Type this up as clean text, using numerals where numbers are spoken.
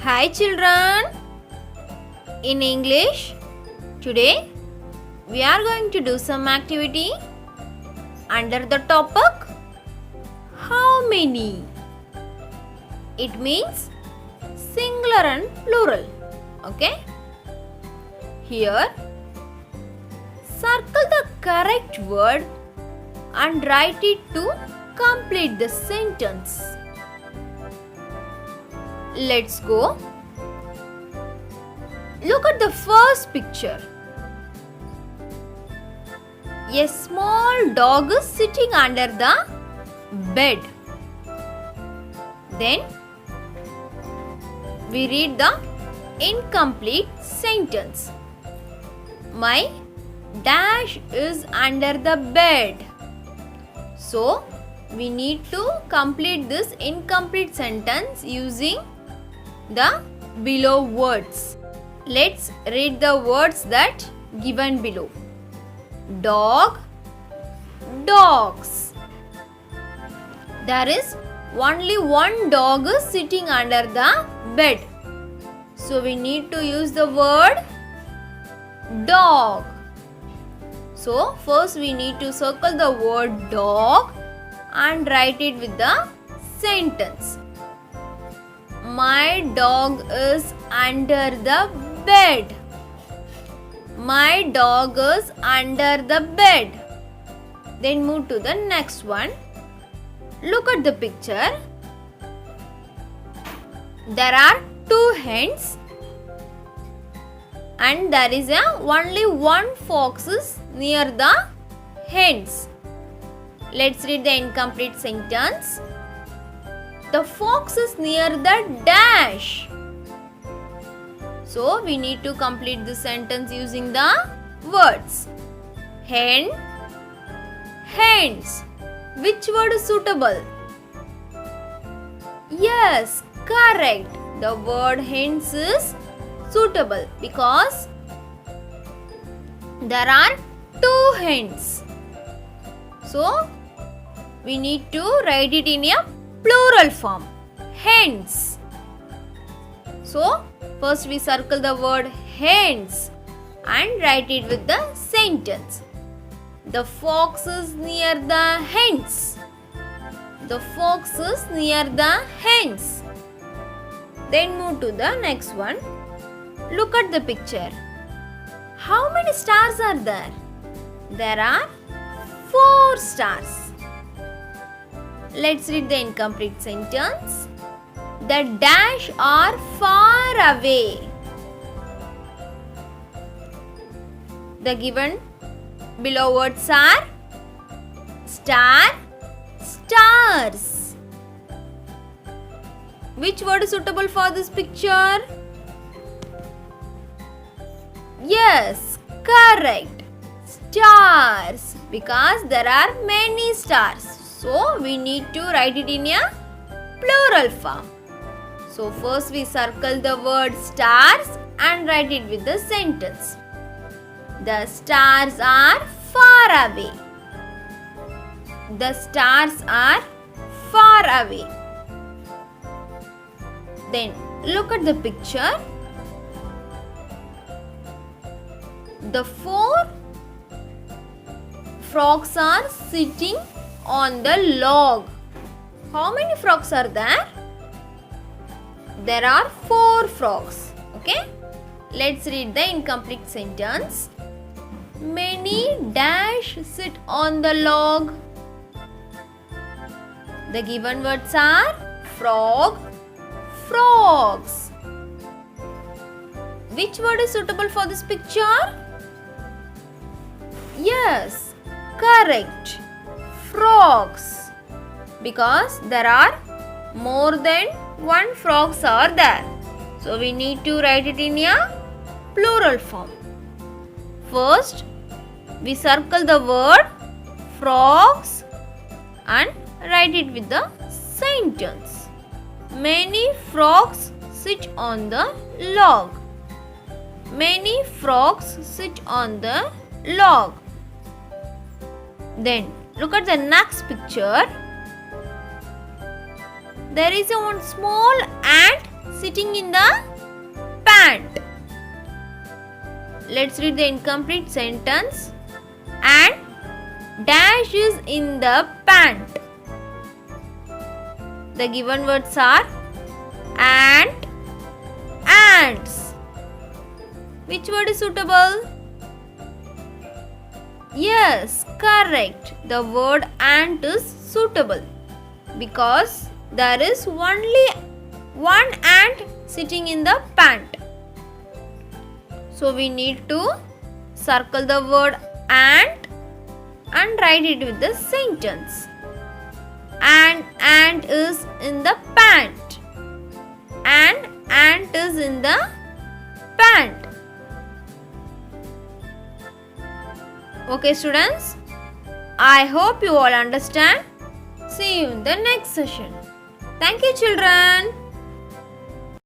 Hi children. In English, today we are going to do some activity under the topic how many. It means singular and plural. Okay? Here, circle the correct word and write it to complete the sentence. Let's go. Look at the first picture. A small dog is sitting under the bed. Then we read the incomplete sentence. My dash is under the bed. So we need to complete this incomplete sentence using the below words. Let's read the words that given below. Dog, dogs. There is only one dog is sitting under the bed. So we need to use the word dog. So first we need to circle the word dog and write it with the sentence. My dog is under the bed. My dog is under the bed. Then move to the next one. Look at the picture. There are two hens and there is only one fox is near the hens. Let's read the incomplete sentence. The fox is near the dash. So we need to complete the sentence using the words. Hen, hens. Which word is suitable? Yes, correct. The word hens is suitable because there are two hens. So we need to write it in a plural form. Hens. So first we circle the word hens and write it with the sentence. The fox is near the hens. The fox is near the hens. Then move to the next one. Look at the picture. How many stars are there? There are 4 stars. Let's read the incomplete sentence. The dash are far away. The given below words are star, stars. Which word is suitable for this picture? Yes, correct. Stars, because there are many stars. So we need to write it in a plural form. So first we circle the word stars and write it with the sentence. The stars are far away. The stars are far away. Then look at the picture. The 4 frogs are sitting on the log. How many frogs are there? There are 4 frogs. Okay? Let's read the incomplete sentence. Many dash sit on the log. The given words are frog, frogs. Which word is suitable for this picture? Yes, correct. Frogs. Because there are more than one frogs are there. So we need to write it in a plural form. First, we circle the word frogs and write it with the sentence. Many frogs sit on the log. Many frogs sit on the log. Then look at the next picture. There is a one small ant sitting in the pant. Let's read the incomplete sentence. And dash is in the pant. The given words are ant, ants. Which word is suitable? Yes, correct. The word ant is suitable because there is only one ant sitting in the pant. So we need to circle the word ant and write it with the sentence. An ant is in the pant. An ant is in the pant. Okay students, I hope you all understand. See you in the next session. Thank you children.